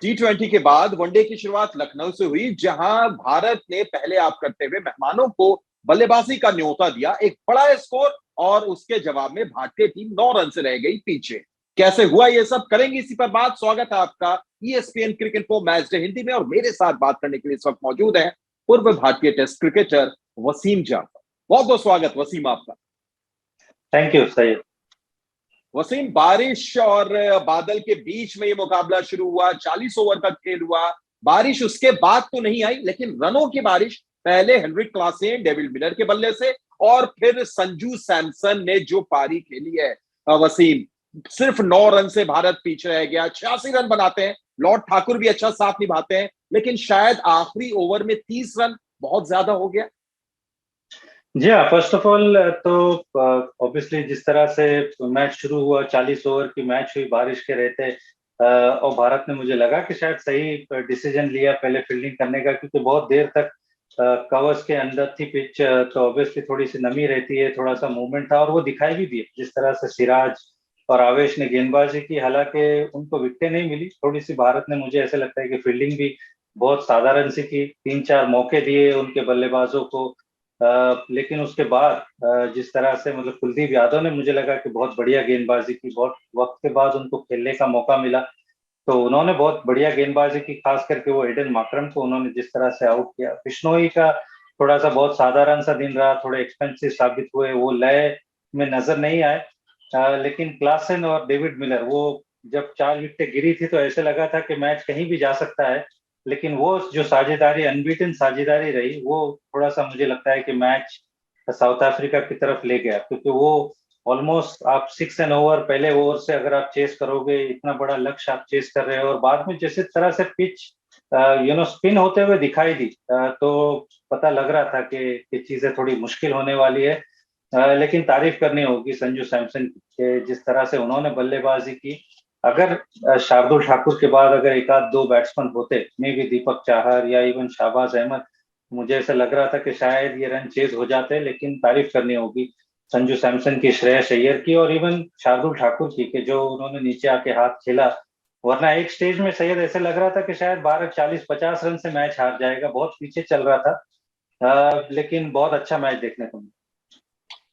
T20 के बाद one day की शुरुआत लखनऊ से हुई, जहां भारत ने पहले आप करते हुए मेहमानों को बल्लेबाजी का न्योता दिया। एक बड़ा स्कोर और उसके जवाब में भारतीय टीम 9 रन से रह गई पीछे। कैसे हुआ ये सब, करेंगे इसी पर बात। स्वागत है आपका ESPN cricket info match day Hindi में, और मेरे साथ बात करने के लिए इस वक्त मौजूद है पूर्व भारतीय टेस्ट क्रिकेटर वसीम जाफर। बहुत बहुत स्वागत वसीम आपका। Thank you Syed. वसीम, बारिश और बादल के बीच में ये मुकाबला शुरू हुआ, 40 ओवर का खेल हुआ। बारिश उसके बाद तो नहीं आई, लेकिन रनों की बारिश पहले हेनरिक क्लासेन, डेविड मिलर के बल्ले से, और फिर संजू सैमसन ने जो पारी खेली है। वसीम, सिर्फ 9 रन से भारत पीछे रह गया। 86 रन बनाते हैं, लॉर्ड ठाकुर भी अच्छा साथ निभाते हैं, लेकिन शायद आखिरी ओवर में 30 रन बहुत ज्यादा हो गया। जी हाँ, फर्स्ट ऑफ ऑल तो ऑब्वियसली जिस तरह से मैच शुरू हुआ, 40 ओवर की मैच हुई बारिश के रहते, और भारत ने, मुझे लगा कि शायद सही डिसीजन लिया पहले फील्डिंग करने का, क्योंकि बहुत देर तक कवर्स के अंदर थी पिच, तो ऑब्वियसली थोड़ी सी नमी रहती है, थोड़ा सा मूवमेंट था, और वो दिखाई भी दिए जिस तरह से सिराज और आवेश ने गेंदबाजी की। हालांकि उनको विकेटें नहीं मिली, थोड़ी सी भारत ने, मुझे ऐसा लगता है कि फील्डिंग भी बहुत साधारण सी की, 3-4 मौके दिए उनके बल्लेबाजों को। लेकिन उसके बाद जिस तरह से, मतलब कुलदीप यादव ने, मुझे लगा कि बहुत बढ़िया गेंदबाजी की, बहुत वक्त के बाद उनको खेलने का मौका मिला, तो उन्होंने बहुत बढ़िया गेंदबाजी की। खास करके वो एडन मार्करम को उन्होंने जिस तरह से आउट किया। बिश्नोई का थोड़ा सा बहुत साधारण सा दिन रहा, थोड़े एक्सपेंसिव साबित हुए, वो लय में नजर नहीं आए। लेकिन क्लासन और डेविड मिलर, वो जब 4 विकेटें गिरी थी तो ऐसे लगा था कि मैच कहीं भी जा सकता है, लेकिन वो जो साझेदारी, अनबीटन साझेदारी रही, वो थोड़ा सा मुझे लगता है कि मैच साउथ अफ्रीका की तरफ ले गया, क्योंकि वो ऑलमोस्ट आप 6 एंड ओवर, पहले ओवर से अगर आप चेस करोगे, इतना बड़ा लक्ष्य आप चेस कर रहे हो, और बाद में जिस तरह से पिच स्पिन होते हुए दिखाई दी, तो पता लग रहा था कि चीजें थोड़ी मुश्किल होने वाली है। लेकिन तारीफ करनी होगी संजू सैमसन की, जिस तरह से उन्होंने बल्लेबाजी की। अगर शार्दुल ठाकुर के बाद अगर एक आध दो बैट्समैन होते, मे भी दीपक चाहर या इवन शाहबाज अहमद, मुझे ऐसा लग रहा था कि शायद ये रन चेज हो जाते। लेकिन तारीफ करनी होगी संजू सैमसन की, श्रेयस अय्यर की, और इवन शार्दुल ठाकुर की, कि जो उन्होंने नीचे आके हाथ खेला। वरना एक स्टेज में सैयद ऐसे लग रहा था कि शायद भारत 40-50 रन से मैच हार जाएगा, बहुत पीछे चल रहा था। लेकिन बहुत अच्छा मैच देखने को मिला।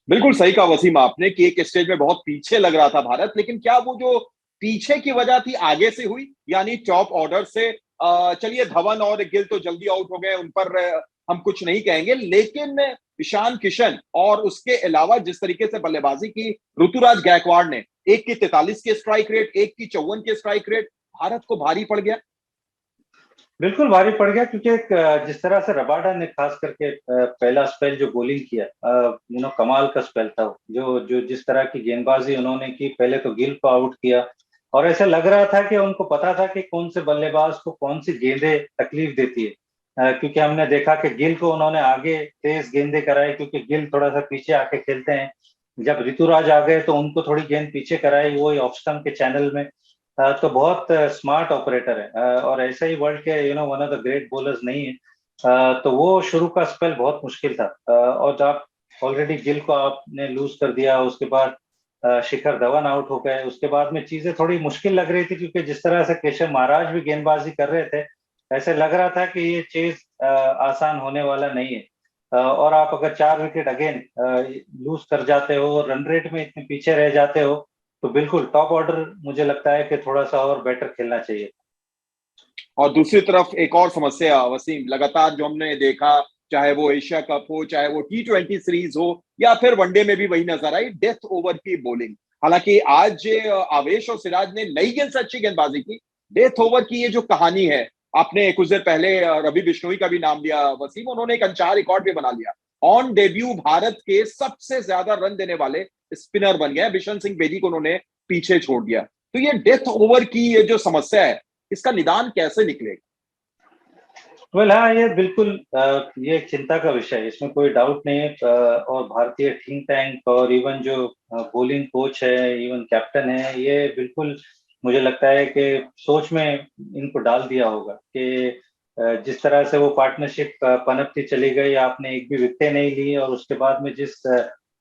बिल्कुल सही कहा वसीम आपने कि एक स्टेज में बहुत पीछे लग रहा था भारत, लेकिन क्या वो जो पीछे की वजह थी आगे से हुई, यानी टॉप ऑर्डर से। चलिए, धवन और गिल तो जल्दी आउट हो गए, उन पर हम कुछ नहीं कहेंगे, लेकिन ईशान किशन और उसके अलावा जिस तरीके से बल्लेबाजी की ऋतुराज गायकवाड़ ने, एक की 43 के स्ट्राइक रेट, एक की 54 के स्ट्राइक रेट, भारत को भारी पड़ गया। बिल्कुल भारी पड़ गया, क्योंकि जिस तरह से रबाडा ने खास करके पहला स्पेल जो बॉलिंग किया, कमाल का स्पेल था। जो जो जिस तरह की गेंदबाजी उन्होंने की, पहले तो गिल को आउट किया, और ऐसा लग रहा था कि उनको पता था कि कौन से बल्लेबाज को कौन सी गेंदें तकलीफ देती है। क्योंकि हमने देखा कि गिल को उन्होंने आगे तेज गेंदें कराई, क्योंकि गिल थोड़ा सा पीछे आके खेलते हैं। जब ऋतुराज आ गए तो उनको थोड़ी गेंद पीछे कराई, वो ऑफ स्टंप के चैनल में। तो बहुत स्मार्ट ऑपरेटर है, और ऐसे ही वर्ल्ड के one of the great bowlers नहीं है। तो वो शुरू का स्पेल बहुत मुश्किल था, और जब ऑलरेडी गिल को आपने लूज कर दिया, उसके बाद शिखर धवन आउट हो गए, उसके बाद में चीजें थोड़ी मुश्किल लग रही थी, क्योंकि जिस तरह से केशव महाराज भी गेंदबाजी कर रहे थे, ऐसे लग रहा था कि ये चीज आसान होने वाला नहीं है। और आप अगर 4 विकेट अगेन लूज कर जाते हो, रन रेट में इतने पीछे रह जाते हो, तो बिल्कुल टॉप ऑर्डर, मुझे लगता है कि थोड़ा सा और बेटर खेलना चाहिए। और दूसरी तरफ एक और समस्या वसीम, लगातार जो हमने देखा, चाहे वो एशिया कप हो, चाहे वो T20 सीरीज हो, या फिर वनडे में भी वही नजर आई, डेथ ओवर की बॉलिंग। हालांकि आज आवेश और सिराज ने नई गेंद से अच्छी गेंदबाजी की। डेथ ओवर की ये जो कहानी है, आपने कुछ देर पहले रवि बिश्नोई का भी नाम लिया वसीम, उन्होंने एक अनचाहा रिकॉर्ड भी बना लिया। ऑन डेब्यू भारत के सबसे ज्यादा रन देने वाले स्पिनर बन गए। बिशन सिंह बेदी को उन्होंने पीछे छोड़ दिया। तो ये डेथ ओवर की ये जो समस्या है, इसका निदान कैसे निकलेगा? हाँ, ये बिल्कुल ये एक चिंता का विषय है, इसमें कोई डाउट नहीं है। और भारतीय थिंक टैंक और इवन जो बॉलिंग कोच है, इवन कैप्टन है, ये बिल्कुल मुझे लगता है कि सोच में इनको डाल दिया होगा कि जिस तरह से वो पार्टनरशिप पनपती चली गई, आपने एक भी विकेट नहीं ली, और उसके बाद में जिस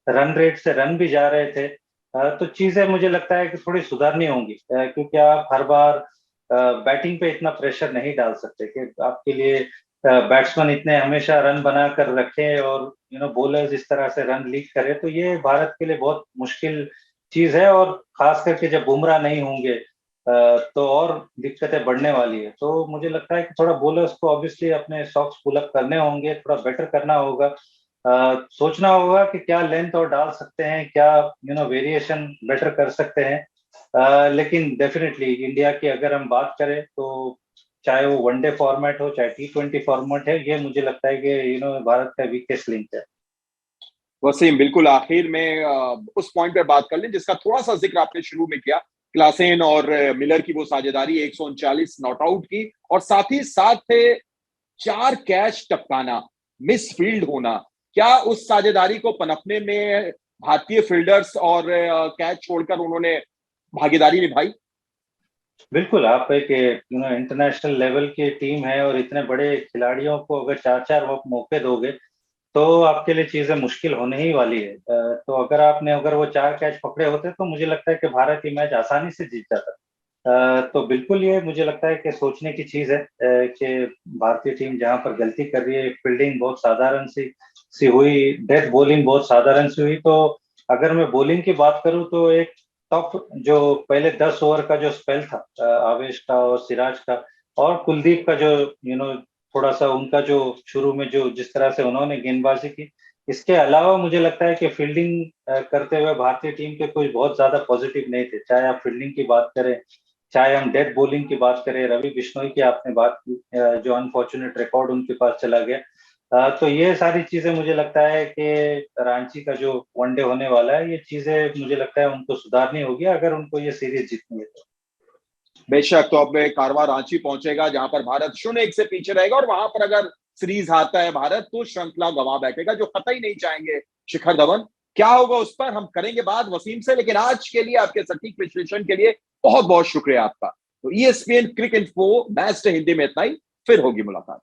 रन रेट से रन भी जा रहे थे, तो चीजें मुझे लगता है कि थोड़ी सुधारनी होंगी, क्योंकि आप हर बार बैटिंग पे इतना प्रेशर नहीं डाल सकते कि आपके लिए बैट्समैन इतने हमेशा रन बना कर रखे और बॉलर्स इस तरह से रन लीक करे, तो ये भारत के लिए बहुत मुश्किल चीज है। और खास करके जब बुमराह नहीं होंगे तो और दिक्कतें बढ़ने वाली है। तो मुझे लगता है कि थोड़ा बॉलर्स को ऑब्वियसली अपने सॉक्स पुल अप करने होंगे, थोड़ा बेटर करना होगा, सोचना होगा कि क्या लेंथ और डाल सकते हैं, क्या वेरिएशन बेटर कर सकते हैं। लेकिन डेफिनेटली इंडिया की अगर हम बात करें तो चाहे वो वनडे फॉर्मेट हो चाहे T20 फॉर्मेट है, ये मुझे लगता है कि भारत का वीकेस्ट लिंक है। वसीम, बिल्कुल आखिर में उस पॉइंट पे बात कर लें जिसका थोड़ा सा जिक्र आपने शुरू में किया, क्लासेन और मिलर की वो साझेदारी 139 नॉट आउट की, और साथ ही साथ 4 कैच टपकाना, मिस फील्ड होना। क्या उस साझेदारी को पनपने में भारतीय फील्डर्स और कैच छोड़कर उन्होंने भागीदारी निभाई? बिल्कुल, आप एक इंटरनेशनल लेवल की टीम है और इतने बड़े खिलाड़ियों को अगर 4-4 वो मौके दोगे तो आपके लिए चीजें मुश्किल होने ही वाली है। तो अगर वो 4 कैच पकड़े होते तो मुझे लगता है कि भारत ये मैच आसानी से जीत जाता। तो बिल्कुल ये मुझे लगता है कि सोचने की चीज है कि भारतीय टीम जहां पर गलती कर रही है, फील्डिंग बहुत साधारण सी हुई, डेथ बॉलिंग बहुत साधारण सी हुई। तो अगर मैं बॉलिंग की बात करूं तो एक टॉप जो पहले 10 ओवर का जो स्पेल था आवेश का और सिराज का और कुलदीप का, जो थोड़ा सा उनका जो शुरू में जो जिस तरह से उन्होंने गेंदबाजी की, इसके अलावा मुझे लगता है कि फील्डिंग करते हुए भारतीय टीम के कुछ बहुत ज्यादा पॉजिटिव नहीं थे। चाहे आप फील्डिंग की बात करें, चाहे हम डेथ बॉलिंग की बात करें, रवि बिश्नोई की आपने बात की, जो अनफॉर्चुनेट रिकॉर्ड उनके पास चला गया। तो ये सारी चीजें मुझे लगता है कि रांची का जो वनडे होने वाला है, ये चीजें मुझे लगता है उनको सुधारनी होगी अगर उनको ये सीरीज जीतनी है तो। बेशक। तो अब कारवां रांची पहुंचेगा जहां पर भारत 0-1 से पीछे रहेगा, और वहां पर अगर सीरीज हारता है भारत तो श्रृंखला गंवा बैठेगा, जो कतई नहीं चाहेंगे शिखर धवन। क्या होगा उस पर हम करेंगे बात वसीम से, लेकिन आज के लिए आपके सटीक विश्लेषण के लिए बहुत बहुत शुक्रिया आपका। तो ESPN क्रिक इन्फो मैच हिंदी में इतना ही, फिर होगी मुलाकात।